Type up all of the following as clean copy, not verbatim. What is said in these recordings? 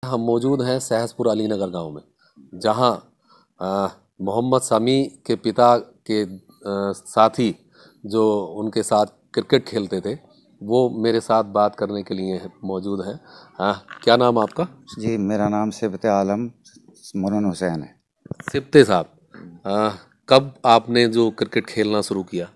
हम मौजूद हैं सहसपुर अलीनगर गांव में, जहां मोहम्मद शमी के पिता के साथी जो उनके साथ क्रिकेट खेलते थे वो मेरे साथ बात करने के लिए मौजूद हैं। क्या नाम आपका? जी, मेरा नाम सिबत आलम मोहन हुसैन है। सिप्ते साहब, कब आपने जो क्रिकेट खेलना शुरू किया?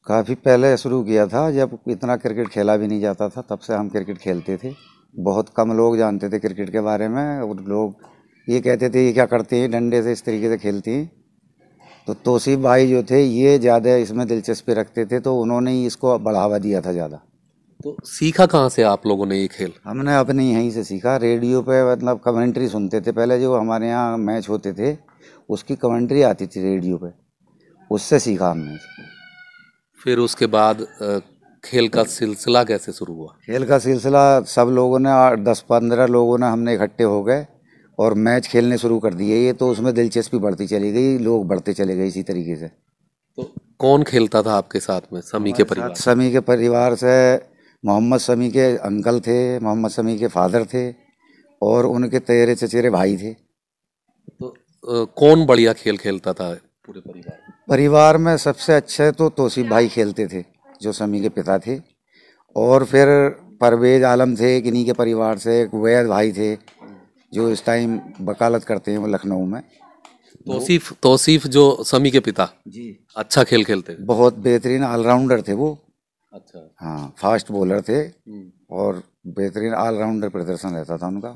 काफ़ी पहले शुरू किया था, जब इतना क्रिकेट खेला भी नहीं जाता था, तब से हम क्रिकेट खेलते थे। बहुत कम लोग जानते थे क्रिकेट के बारे में, और लोग ये कहते थे ये क्या करते हैं, डंडे से इस तरीके से खेलती हैं। तो तौसीफ भाई जो थे ये ज़्यादा इसमें दिलचस्पी रखते थे, तो उन्होंने ही इसको बढ़ावा दिया था ज़्यादा। तो सीखा कहाँ से आप लोगों ने ये खेल? हमने अपने यहीं से सीखा, रेडियो पे मतलब कमेंट्री सुनते थे। पहले जो हमारे यहाँ मैच होते थे उसकी कमेंट्री आती थी रेडियो पे, उससे सीखा हमने। फिर उसके बाद खेल का सिलसिला कैसे शुरू हुआ? खेल का सिलसिला सब लोगों ने 10-15 लोगों ने हमने इकट्ठे हो गए और मैच खेलने शुरू कर दिए। ये तो उसमें दिलचस्पी बढ़ती चली गई, लोग बढ़ते चले गए इसी तरीके से। तो कौन खेलता था आपके साथ में, शमी के परिवार? शमी के परिवार से मोहम्मद शमी के अंकल थे, मोहम्मद शमी के फादर थे, और उनके तेरे चचेरे भाई थे। तो कौन बढ़िया खेल खेलता था पूरे परिवार में? परिवार में सबसे अच्छे तो तौसीफ भाई खेलते थे, जो शमी के पिता थे। और फिर परवेज आलम थे किन्हीं के परिवार से, एक वैद भाई थे जो इस टाइम वकालत करते हैं वो लखनऊ में। तौसीफ जो शमी के पिता जी, अच्छा खेल खेलते थे। बहुत बेहतरीन ऑलराउंडर थे वो। अच्छा। हाँ, फास्ट बॉलर थे और बेहतरीन ऑलराउंडर प्रदर्शन रहता था उनका।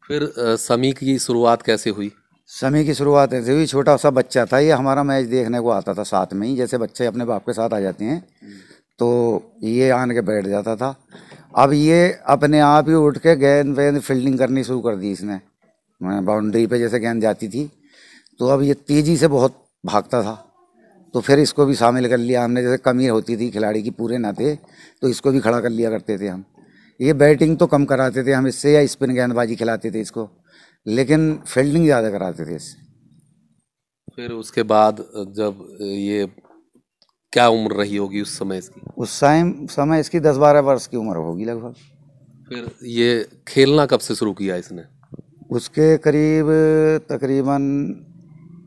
फिर शमी की शुरुआत कैसे हुई? शमी की शुरुआत ऐसे हुई, छोटा सा बच्चा था ये, हमारा मैच देखने को आता था साथ में ही, जैसे बच्चे अपने बाप के साथ आ जाते हैं तो ये आन के बैठ जाता था। अब ये अपने आप ही उठ के गेंद वेंद फील्डिंग करनी शुरू कर दी इसने। बाउंड्री पे जैसे गेंद जाती थी तो अब ये तेजी से बहुत भागता था, तो फिर इसको भी शामिल कर लिया हमने। जैसे कमी होती थी खिलाड़ी की पूरे ना थे तो इसको भी खड़ा कर लिया करते थे हम। ये बैटिंग तो कम कराते थे हम इससे, या स्पिन गेंदबाजी खिलाते थे इसको, लेकिन फील्डिंग ज़्यादा कराते थे इससे। फिर उसके बाद जब ये क्या उम्र रही होगी उस समय इसकी? उस समय इसकी 10-12 वर्ष की उम्र होगी लगभग। फिर ये खेलना कब से शुरू किया इसने? उसके करीब तकरीबन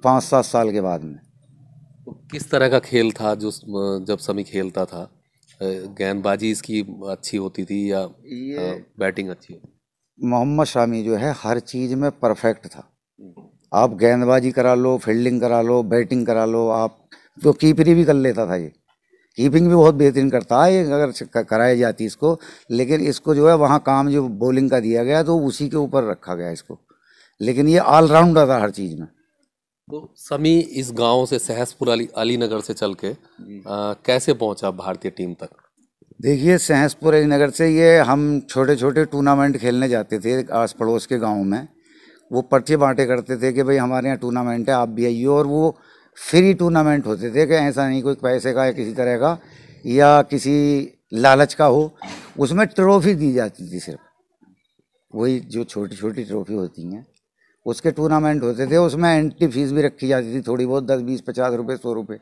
5-7 साल के बाद में। तो किस तरह का खेल था जो जब शमी खेलता था? गेंदबाजी इसकी अच्छी होती थी या बैटिंग अच्छी होती? मोहम्मद शामी जो है हर चीज़ में परफेक्ट था। आप गेंदबाजी करा लो, फील्डिंग करा लो, बैटिंग करा लो, आप तो कीपरी भी कर लेता था ये। कीपिंग भी बहुत बेहतरीन करता है ये, अगर कराई जाती इसको। लेकिन इसको जो है वहाँ काम जो बॉलिंग का दिया गया तो उसी के ऊपर रखा गया इसको, लेकिन ये ऑलराउंडर था हर चीज़ में। तो शमी इस गांव से सहसपुर अलीनगर से चल के कैसे पहुंचा भारतीय टीम तक? देखिए, सहसपुर नगर से ये हम छोटे छोटे टूर्नामेंट खेलने जाते थे आस पड़ोस के गाँव में। वो पर्चे बांटे करते थे कि भाई हमारे यहाँ टूर्नामेंट है, आप भी आइए। और वो फ्री टूर्नामेंट होते थे, कि ऐसा नहीं कोई पैसे का या किसी तरह का या किसी लालच का हो। उसमें ट्रॉफी दी जाती थी सिर्फ, वही जो छोटी छोटी ट्रॉफी होती हैं उसके टूर्नामेंट होते थे। उसमें एंट्री फीस भी रखी जाती थी थोड़ी बहुत, 10, 20, 50 रुपये, 100 रुपये,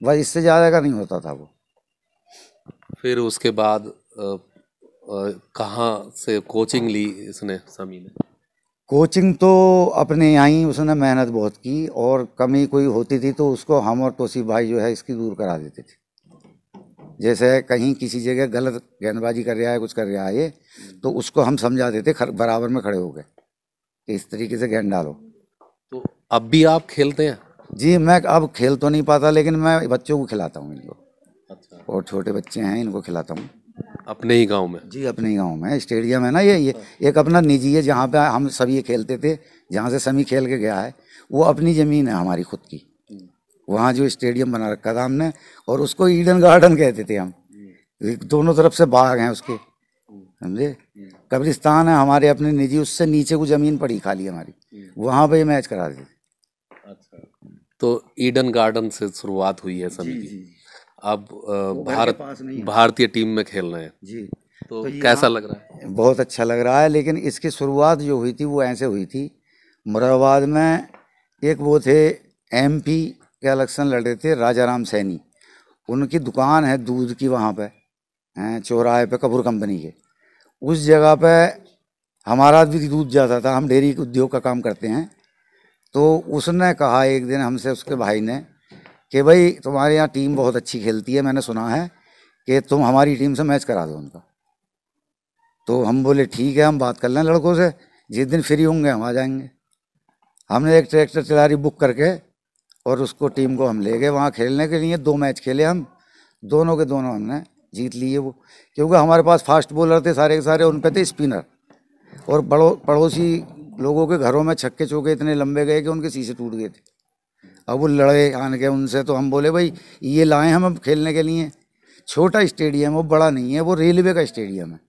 बस इससे ज़्यादा का नहीं होता था वो। फिर उसके बाद कहाँ से कोचिंग ली इसने, शमी ने? कोचिंग तो अपने यहाँ ही उसने मेहनत बहुत की, और कमी कोई होती थी तो उसको हम और तौसीफ भाई जो है इसकी दूर करा देते थे। जैसे कहीं किसी जगह गलत गेंदबाजी कर रहा है, कुछ कर रहा है ये, तो उसको हम समझा देते बराबर में खड़े हो गए कि इस तरीके से गेंद डालो। तो अब भी आप खेलते हैं? जी, मैं अब खेल तो नहीं पाता, लेकिन मैं बच्चों को खिलाता हूँ इनको। अच्छा। और छोटे बच्चे हैं इनको खिलाता हूँ। अपने ही गांव में? जी, अपने ही गाँव में स्टेडियम है ना, ये एक अपना निजी है जहाँ पे हम सभी ये खेलते थे। जहाँ से समी खेल के गया है वो अपनी ज़मीन है हमारी खुद की। वहाँ जो स्टेडियम बना रखा था हमने, और उसको ईडन गार्डन कहते थे हम। दोनों तरफ से बाग हैं उसके, समझे। कब्रिस्तान है हमारे अपने निजी, उससे नीचे को ज़मीन पड़ी खाली हमारी, वहाँ पे मैच करा देते। अच्छा। तो ईडन गार्डन से शुरुआत हुई है समी की। अब भारतीय टीम में खेल रहे हैं जी, तो कैसा लग रहा है? बहुत अच्छा लग रहा है। लेकिन इसकी शुरुआत जो हुई थी वो ऐसे हुई थी, मुरादाबाद में एक वो थे MP के इलेक्शन लड़े थे, राजा राम सैनी। उनकी दुकान है दूध की वहाँ पे, हैं चौराहे पे, कपूर कंपनी के उस जगह पे हमारा भी दूध जाता था, हम डेयरी उद्योग का काम करते हैं। तो उसने कहा एक दिन हमसे, उसके भाई ने, कि भाई तुम्हारे यहाँ टीम बहुत अच्छी खेलती है, मैंने सुना है कि तुम हमारी टीम से मैच करा दो उनका। तो हम बोले ठीक है, हम बात कर लें लड़कों से, जिस दिन फ्री होंगे हम आ जाएंगे। हमने एक ट्रैक्टर ट्राली बुक करके और उसको टीम को हम ले गए वहाँ खेलने के लिए। 2 मैच खेले हम, दोनों के दोनों हमने जीत लिए वो, क्योंकि हमारे पास फास्ट बॉलर थे सारे के सारे, उन पे थे स्पिनर। और पड़ोसी लोगों के घरों में छक्के चौके इतने लंबे गए कि उनके शीशे टूट गए थे। अब वो लड़े आन के उनसे, तो हम बोले भाई ये लाए हम अब खेलने के लिए। छोटा स्टेडियम, वो बड़ा नहीं है, वो रेलवे का स्टेडियम है।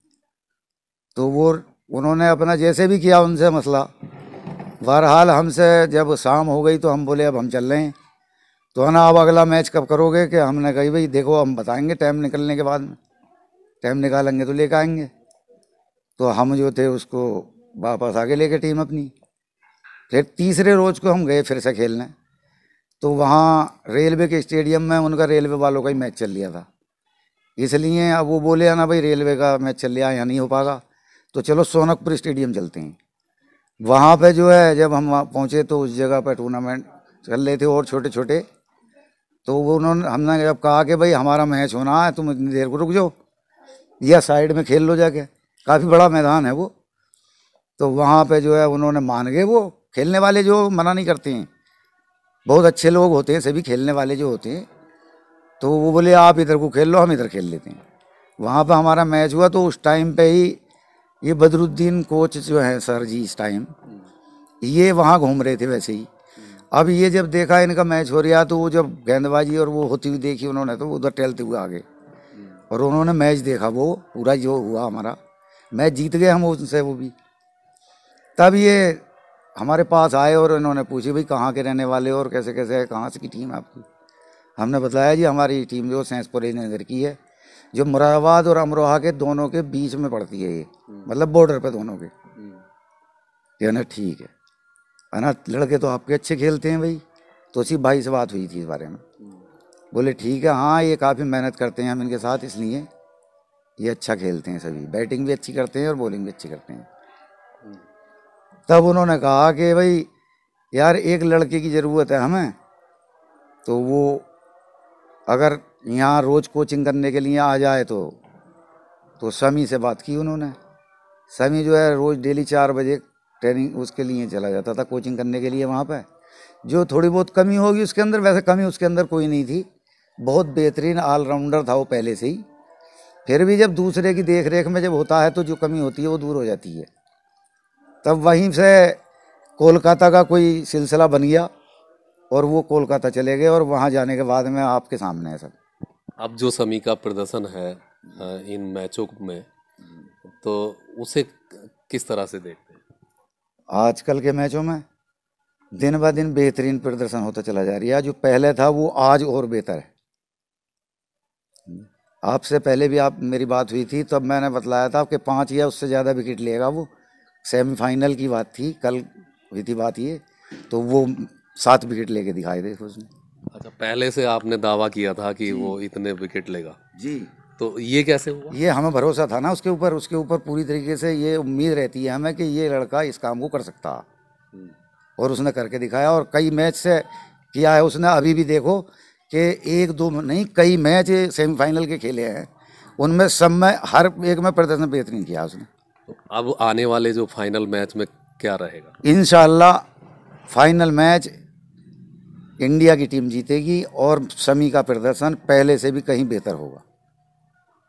तो वो उन्होंने अपना जैसे भी किया उनसे मसला। बहरहाल हमसे जब शाम हो गई तो हम बोले अब हम चल रहे हैं। तो है ना, अब अगला मैच कब करोगे? कि हमने कही भाई देखो हम बताएंगे टाइम निकलने के बाद में, टाइम निकालेंगे तो लेकर आएंगे। तो हम जो थे उसको वापस आगे लेके टीम अपनी। फिर तीसरे रोज को हम गए फिर से खेलने। तो वहाँ रेलवे के स्टेडियम में उनका रेलवे वालों का ही मैच चल रहा था, इसलिए अब वो बोले है ना भाई रेलवे का मैच चल रहा है, यहाँ नहीं हो पाएगा, तो चलो सोनकपुर स्टेडियम चलते हैं। वहाँ पे जो है जब हम वहाँ पहुँचे तो उस जगह पर टूर्नामेंट चल रहे थे और छोटे छोटे। तो वो हमने जब कहा कि भाई हमारा मैच होना है, तुम इतनी देर को रुक जाओ या साइड में खेल लो जाके, काफ़ी बड़ा मैदान है वो। तो वहाँ पे जो है उन्होंने मान गए, वो खेलने वाले जो मना नहीं करते हैं, बहुत अच्छे लोग होते हैं सभी खेलने वाले जो होते हैं। तो वो बोले आप इधर को खेल लो, हम इधर खेल लेते हैं। वहाँ पे हमारा मैच हुआ। तो उस टाइम पे ही ये बदरुद्दीन कोच जो है सर जी, इस टाइम ये वहाँ घूम रहे थे वैसे ही। अब ये जब देखा इनका मैच हो रहा तो वो जब गेंदबाजी और वो होती हुई देखी उन्होंने, तो उधर टहलते हुए आ गए और उन्होंने मैच देखा। वो पूरा जो हुआ हमारा मैच जीत गए हम उनसे वो भी। तब ये हमारे पास आए और इन्होंने पूछी भाई कहाँ के रहने वाले हो और कैसे कैसे है, कहाँ से की टीम है आपकी? हमने बताया जी हमारी टीम जो सैंसपुर नगर की है, जो मुरादाबाद और अमरोहा के दोनों के बीच में पड़ती है ये, मतलब बॉर्डर पे दोनों के। कहना ठीक है ना, लड़के तो आपके अच्छे खेलते हैं भाई। तो उसी भाई से बात हुई थी इस बारे में। बोले ठीक है, हाँ ये काफ़ी मेहनत करते हैं हम इनके साथ, इसलिए ये अच्छा खेलते हैं सभी, बैटिंग भी अच्छी करते हैं और बॉलिंग भी अच्छी करते हैं। तब उन्होंने कहा कि भाई यार एक लड़के की ज़रूरत है हमें, तो वो अगर यहाँ रोज़ कोचिंग करने के लिए आ जाए तो समी से बात की उन्होंने। समी जो है रोज़ डेली 4 बजे ट्रेनिंग उसके लिए चला जाता था कोचिंग करने के लिए वहाँ पे। जो थोड़ी बहुत कमी होगी उसके अंदर, वैसे कमी उसके अंदर कोई नहीं थी, बहुत बेहतरीन ऑलराउंडर था वो पहले से ही। फिर भी जब दूसरे की देख रेख में जब होता है तो जो कमी होती है वो दूर हो जाती है। तब वहीं से कोलकाता का कोई सिलसिला बन गया और वो कोलकाता चले गए और वहाँ जाने के बाद में आपके सामने है सब। अब जो समी का प्रदर्शन है इन मैचों में, तो उसे किस तरह से देखते हैं? आजकल के मैचों में दिन ब दिन बेहतरीन प्रदर्शन होता चला जा रहा है। जो पहले था वो आज और बेहतर है। आपसे पहले भी आप मेरी बात हुई थी, तब मैंने बतलाया था कि 5 या उससे ज़्यादा विकेट लेगा वो। सेमीफाइनल की बात थी, कल हुई थी बात ये, तो वो 7 विकेट लेके दिखाई दे उसने। अच्छा, पहले से आपने दावा किया था कि वो इतने विकेट लेगा जी। तो ये कैसे हुआ? ये हमें भरोसा था ना उसके ऊपर पूरी तरीके से ये उम्मीद रहती है हमें कि ये लड़का इस काम को कर सकता है, और उसने करके दिखाया। और कई मैच से किया है उसने। अभी भी देखो कि 1-2 नहीं, कई मैच सेमीफाइनल के खेले हैं, उनमें सब में हर एक में प्रदर्शन बेहतरीन किया उसने। तो अब आने वाले जो फाइनल मैच में क्या रहेगा? इंशाल्लाह फाइनल मैच इंडिया की टीम जीतेगी और समी का प्रदर्शन पहले से भी कहीं बेहतर होगा।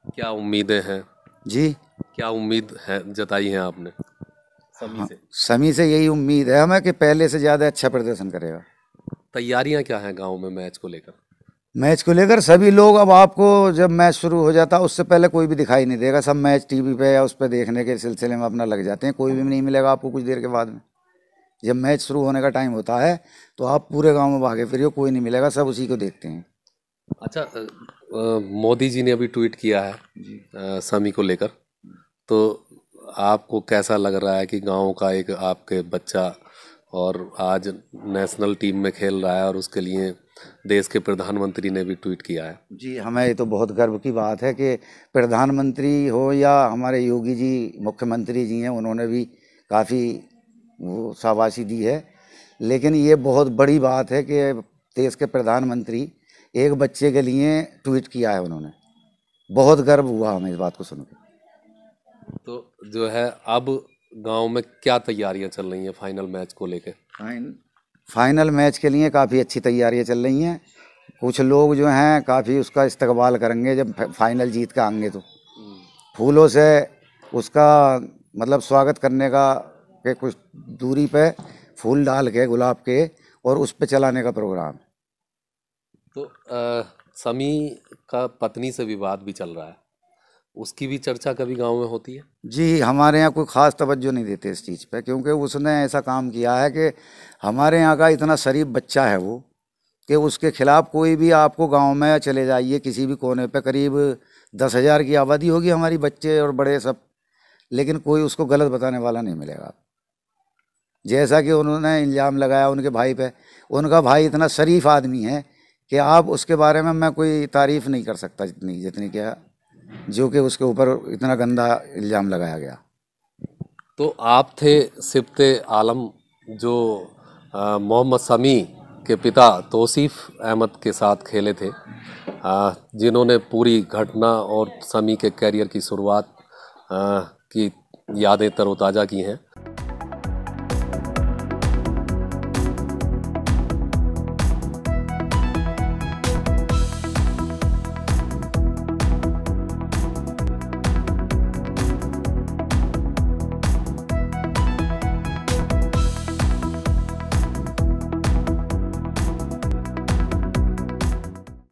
क्या उम्मीदें हैं जी? क्या उम्मीद है जताई है आपने समी से? समी से यही उम्मीद है हमें कि पहले से ज़्यादा अच्छा प्रदर्शन करेगा। तैयारियां क्या हैं गांव में मैच को लेकर? मैच को लेकर सभी लोग, अब आपको जब मैच शुरू हो जाता है उससे पहले कोई भी दिखाई नहीं देगा, सब मैच टीवी पे या उस पर देखने के सिलसिले में अपना लग जाते हैं। कोई भी नहीं मिलेगा आपको कुछ देर के बाद में। जब मैच शुरू होने का टाइम होता है तो आप पूरे गांव में भागे फिरियो, कोई नहीं मिलेगा, सब उसी को देखते हैं। अच्छा, मोदी जी ने अभी ट्वीट किया है समी को लेकर, तो आपको कैसा लग रहा है कि गांव का एक आपके बच्चा और आज नेशनल टीम में खेल रहा है और उसके लिए देश के प्रधानमंत्री ने भी ट्वीट किया है। जी, हमें ये तो बहुत गर्व की बात है कि प्रधानमंत्री हो या हमारे योगी जी मुख्यमंत्री जी हैं, उन्होंने भी काफ़ी वो शाबाशी दी है। लेकिन ये बहुत बड़ी बात है कि देश के प्रधानमंत्री एक बच्चे के लिए ट्वीट किया है उन्होंने। बहुत गर्व हुआ हमें इस बात को सुन के। तो जो है अब गांव में क्या तैयारियां चल रही हैं फाइनल मैच को लेकर? फाइनल मैच के लिए काफ़ी अच्छी तैयारियां चल रही हैं। कुछ लोग जो हैं काफ़ी उसका इस्तकबाल करेंगे जब फाइनल जीत के आएंगे, तो फूलों से उसका मतलब स्वागत करने का के कुछ दूरी पे फूल डाल के गुलाब के और उस पे चलाने का प्रोग्राम। तो समी का पत्नी से विवाद भी चल रहा है, उसकी भी चर्चा कभी गांव में होती है? जी, हमारे यहाँ कोई ख़ास तवज्जो नहीं देते इस चीज़ पे, क्योंकि उसने ऐसा काम किया है कि हमारे यहाँ का इतना शरीफ बच्चा है वो कि उसके खिलाफ कोई भी आपको गांव में चले जाइए किसी भी कोने पे, करीब 10,000 की आबादी होगी हमारी, बच्चे और बड़े सब, लेकिन कोई उसको गलत बताने वाला नहीं मिलेगा। जैसा कि उन्होंने इल्ज़ाम लगाया उनके भाई पे, उनका भाई इतना शरीफ आदमी है कि आप उसके बारे में मैं कोई तारीफ़ नहीं कर सकता जितनी क्या जो कि उसके ऊपर इतना गंदा इल्ज़ाम लगाया गया। तो आप थे सिब्ते आलम जो मोहम्मद समी के पिता तौसीफ अहमद के साथ खेले थे, जिन्होंने पूरी घटना और समी के कैरियर की शुरुआत की यादें तरोताज़ा की हैं।